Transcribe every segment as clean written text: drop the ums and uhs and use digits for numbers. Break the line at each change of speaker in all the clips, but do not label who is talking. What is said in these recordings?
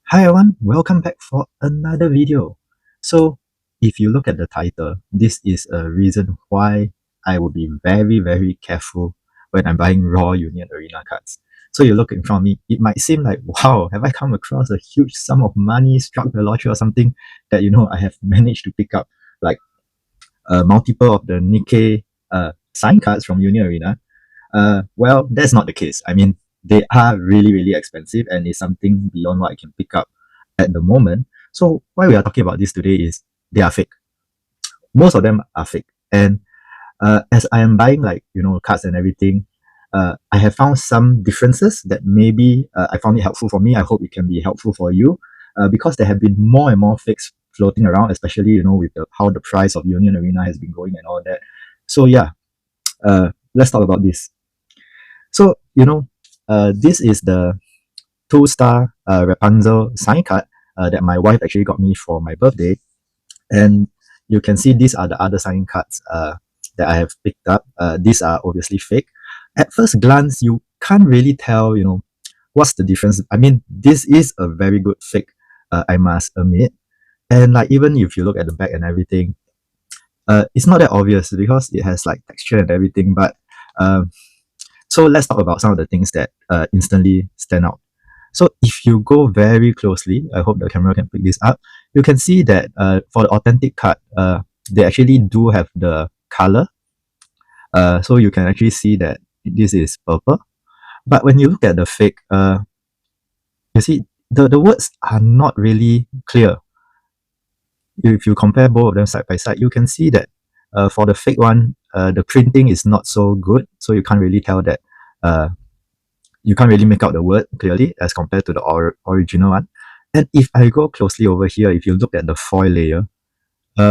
Hi everyone, welcome back for another video. So if you look at the title, this is a reason why I will be very careful when I'm buying raw Union Arena cards. So you look in front of me, it might seem like, wow, have I come across a huge sum of money, struck the lottery or something that I have managed to pick up like multiple of the Nikkei signed cards from Union Arena. Well, that's not the case. I mean, they are really expensive and it's something beyond what I can pick up at the moment. So why we are talking about this today is they are fake. Most of them are fake. And as I am buying cards and everything, I have found some differences that maybe I found it helpful for me. I hope it can be helpful for you because there have been more and more fakes floating around, especially with how the price of Union Arena has been going and all that. So yeah, let's talk about this. So, this is the two-star Rapunzel sign card that my wife actually got me for my birthday. And you can see these are the other sign cards that I have picked up. These are obviously fake. At first glance, you can't really tell, what's the difference. I mean, this is a very good fake, I must admit. And like even if you look at the back and everything, it's not that obvious because it has like texture and everything. But so let's talk about some of the things that instantly stand out. So if you go very closely, I hope the camera can pick this up, you can see that for the authentic card, they actually do have the color. So you can actually see that this is purple. But when you look at the fake, you see the words are not really clear. If you compare both of them side by side, you can see that for the fake one, the printing is not so good, so you can't really tell that you can't really make out the word clearly as compared to the original one. And if I go closely over here, if you look at the foil layer,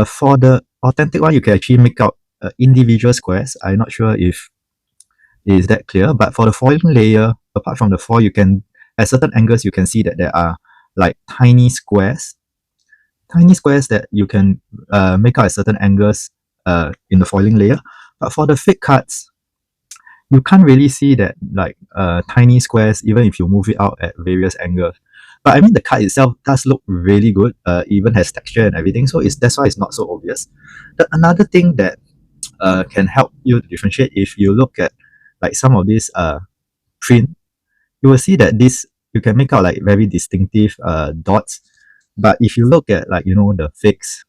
for the authentic one, you can actually make out individual squares. I'm not sure if it is that clear, but for the foiling layer, apart from the foil, you can, at certain angles, you can see that there are like tiny squares that you can make out at certain angles in the foiling layer. But for the fake cards, you can't really see that like tiny squares even if you move it out at various angles. But I mean the card itself does look really good, even has texture and everything, so that's why it's not so obvious. Another thing that can help you to differentiate, if you look at like some of these print, you will see that this you can make out like very distinctive dots. But if you look at like the fakes,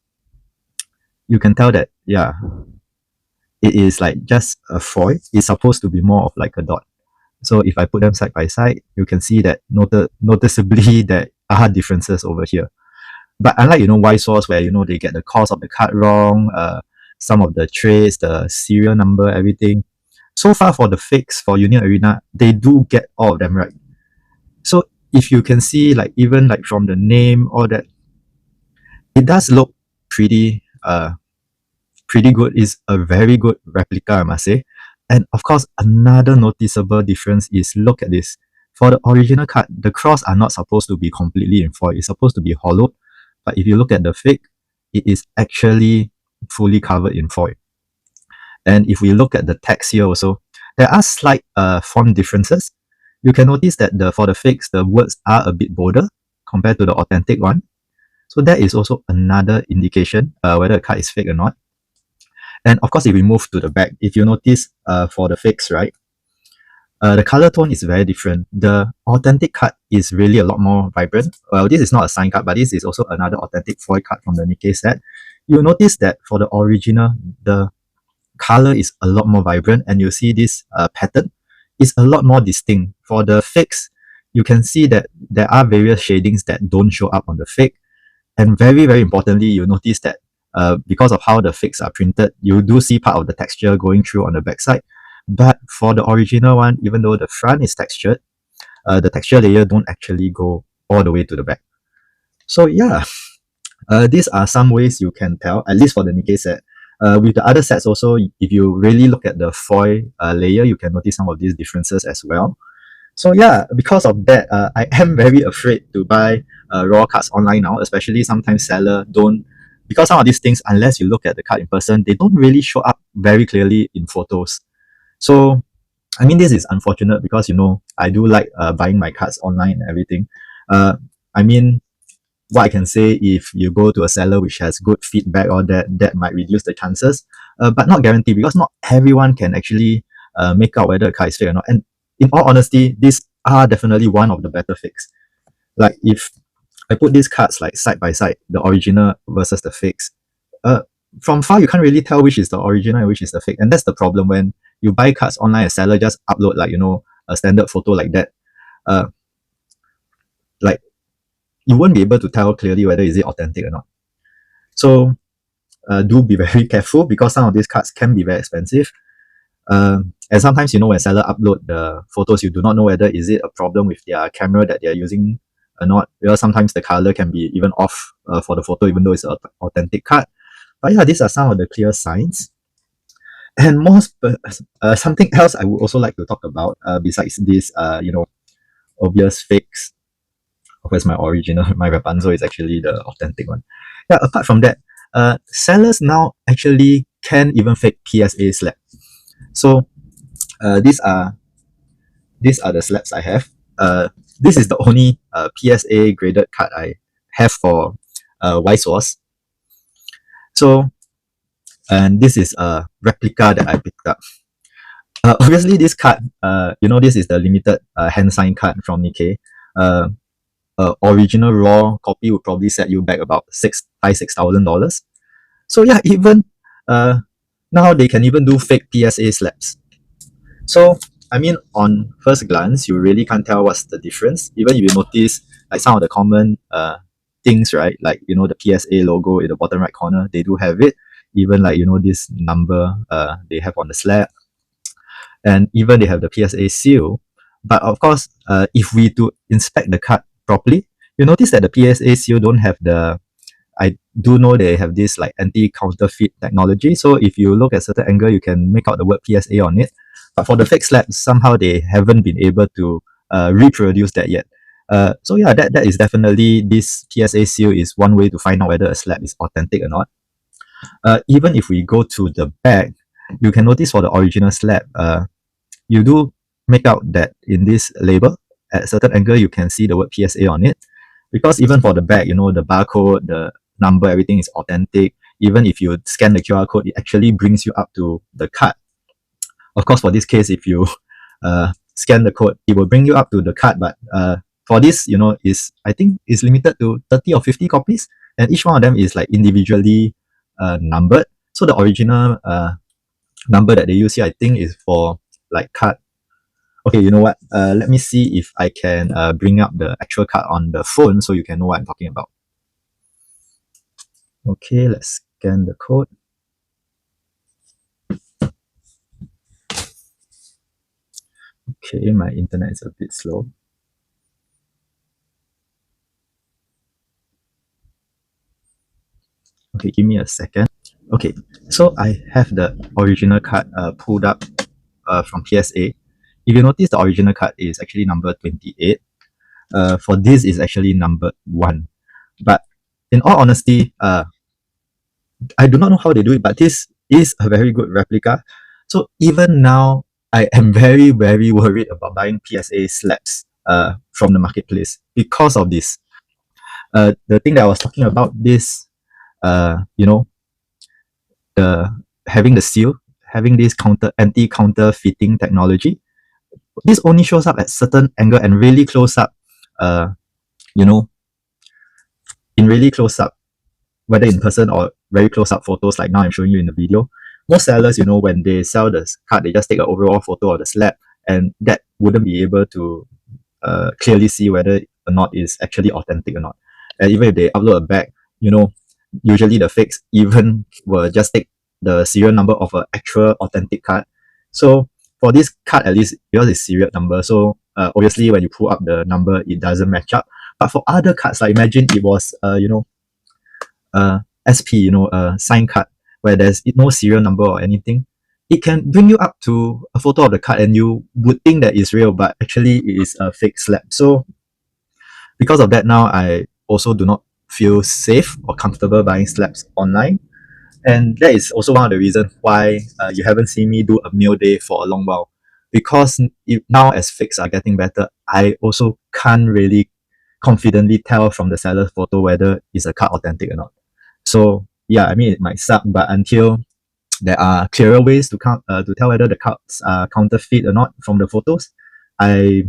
you can tell that yeah, it is like just a foil. It's supposed to be more of like a dot. So if I put them side by side, you can see that noticeably there are differences over here. But unlike Y source where they get the cost of the card wrong, some of the trades, the serial number, everything. So far for the fakes for Union Arena, they do get all of them right. So if you can see like even like from the name, all that, it does look pretty good. It's a very good replica, I must say. And of course, another noticeable difference is, look at this. For the original card, the cross are not supposed to be completely in foil. It's supposed to be hollowed. But if you look at the fake, it is actually fully covered in foil. And if we look at the text here also, there are slight font differences. You can notice that for the fakes, the words are a bit bolder compared to the authentic one. So that is also another indication whether a card is fake or not. And of course, if we move to the back, if you notice for the fakes, right, the color tone is very different. The authentic card is really a lot more vibrant. Well, this is not a signed card, but this is also another authentic foil card from the Nikkei set. You'll notice that for the original, the color is a lot more vibrant, and you see this pattern is a lot more distinct. For the fakes, you can see that there are various shadings that don't show up on the fake. And very importantly, you notice that because of how the fakes are printed, you do see part of the texture going through on the backside. But for the original one, even though the front is textured, the texture layer don't actually go all the way to the back. So yeah, these are some ways you can tell, at least for the Nikkei set. With the other sets also, if you really look at the foil layer, you can notice some of these differences as well. So yeah, because of that, I am very afraid to buy raw cards online now, especially sometimes seller don't, because some of these things, unless you look at the card in person, they don't really show up very clearly in photos. So I mean, this is unfortunate because I do like buying my cards online and everything. I mean, what I can say, if you go to a seller which has good feedback, or that might reduce the chances, but not guaranteed, because not everyone can actually make out whether a card is fake or not. And in all honesty, these are definitely one of the better fakes. Like if I put these cards like side by side, the original versus the fakes, uh, from far you can't really tell which is the original and which is the fake. And that's the problem when you buy cards online. A seller just upload like a standard photo like that. Uh, like you won't be able to tell clearly whether is it authentic or not. So do be very careful, because some of these cards can be very expensive. And sometimes, when seller upload the photos, you do not know whether is it a problem with their camera that they're using or not. Because sometimes the color can be even off for the photo, even though it's an authentic card. But yeah, these are some of the clear signs. And something else I would also like to talk about, besides this, obvious fakes. Where's my original? My Rapunzel is actually the authentic one. Yeah, apart from that, sellers now actually can even fake PSA slab. So these are the slabs I have. This is the only PSA graded card I have for Y-Source. So, and this is a replica that I picked up. Obviously, this card, this is the limited hand signed card from Nikkei. Original raw copy would probably set you back about $6,000. So yeah, even now they can even do fake PSA slabs. So I mean, on first glance, you really can't tell what's the difference. Even if you notice like some of the common things, right? Like the PSA logo in the bottom right corner, they do have it. Even like this number they have on the slab, and even they have the PSA seal. But of course, if we do inspect the card properly, you notice that the PSA seal don't have the. I do know they have this like anti-counterfeit technology. So if you look at certain angle, you can make out the word PSA on it. But for the fake slabs, somehow they haven't been able to reproduce that yet. So yeah, that is definitely, this PSA seal is one way to find out whether a slab is authentic or not. Even if we go to the back, you can notice for the original slab, you do make out that in this label, at a certain angle, you can see the word PSA on it. Because even for the back, the barcode, the number, everything is authentic. Even if you scan the QR code, it actually brings you up to the card. Of course, for this case, if you scan the code, it will bring you up to the card. But for this, I think is limited to 30 or 50 copies, and each one of them is like individually numbered. So the original number that they use here, I think, is for like card. Okay, you know what? Let me see if I can bring up the actual card on the phone so you can know what I'm talking about. Okay, let's scan the code. Okay, my internet is a bit slow. Okay, give me a second. Okay, so I have the original card pulled up from PSA. If you notice, the original card is actually number 28. For this is actually number 1. But in all honesty, I do not know how they do it, but this is a very good replica. So even now, I am very, very worried about buying PSA slabs from the marketplace because of this. The thing that I was talking about, this, having the seal, having this anti-counterfeiting technology, this only shows up at certain angle and really close up, in really close up, whether in person or very close up photos like now I'm showing you in the video. Most sellers, when they sell the card, they just take an overall photo of the slab, and that wouldn't be able to clearly see whether or not it's actually authentic or not. And even if they upload a bag, usually the fakes even will just take the serial number of an actual authentic card. So for this card, at least, because it's serial number, so obviously when you pull up the number, it doesn't match up. But for other cards, like imagine it was SP, a sign card where there's no serial number or anything, it can bring you up to a photo of the card and you would think that it's real, but actually it is a fake slab. So because of that, now I also do not feel safe or comfortable buying slabs online. And that is also one of the reasons why you haven't seen me do a mail day for a long while. Because now as fakes are getting better, I also can't really confidently tell from the seller's photo whether is a card authentic or not. So yeah, I mean, it might suck, but until there are clearer ways to tell whether the cards are counterfeit or not from the photos, I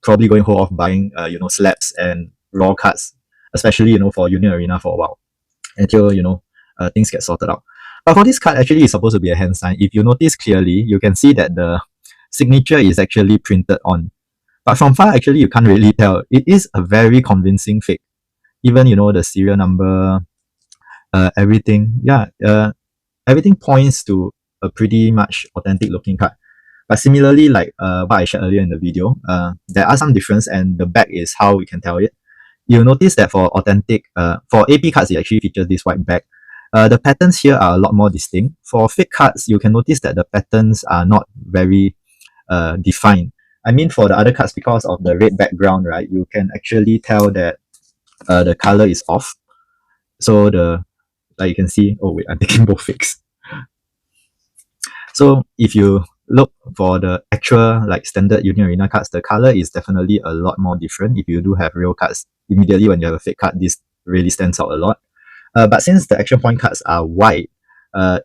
probably going to hold off buying slabs and raw cards, especially for Union Arena for a while until things get sorted out. But for this card, actually, it's supposed to be a hand sign. If you notice clearly, you can see that the signature is actually printed on. But from far, actually, you can't really tell. It is a very convincing fake. Even the serial number, everything. Yeah, everything points to a pretty much authentic looking card. But similarly, like what I shared earlier in the video, there are some difference, and the back is how we can tell it. You'll notice that for authentic, for AP cards, it actually features this white back. The patterns here are a lot more distinct. For fake cards, you can notice that the patterns are not very defined. I mean, for the other cards, because of the red background, right, you can actually tell that the color is off. So like you can see, oh wait, I'm taking both fakes. So if you look for the actual like standard Union Arena cards, the color is definitely a lot more different. If you do have real cards, immediately when you have a fake card, this really stands out a lot. But since the action point cards are white,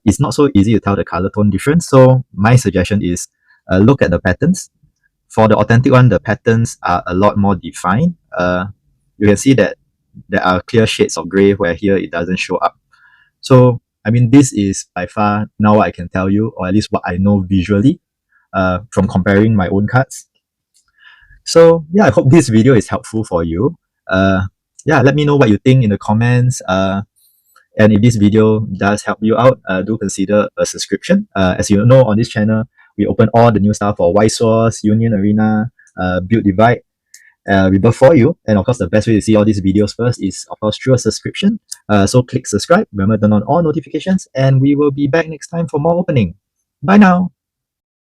it's not so easy to tell the color tone difference. So my suggestion is look at the patterns. For the authentic one, the patterns are a lot more defined. You can see that there are clear shades of gray where here it doesn't show up. So I mean, this is by far now what I can tell you, or at least what I know visually from comparing my own cards. So yeah, I hope this video is helpful for you. Yeah, let me know what you think in the comments. And if this video does help you out, do consider a subscription. As you know, on this channel, we open all the new stuff for Y-Source, Union Arena, Build Divide, Rebirth for you. And of course, the best way to see all these videos first is, of course, through a subscription. So click subscribe, remember turn on all notifications, and we will be back next time for more opening. Bye now.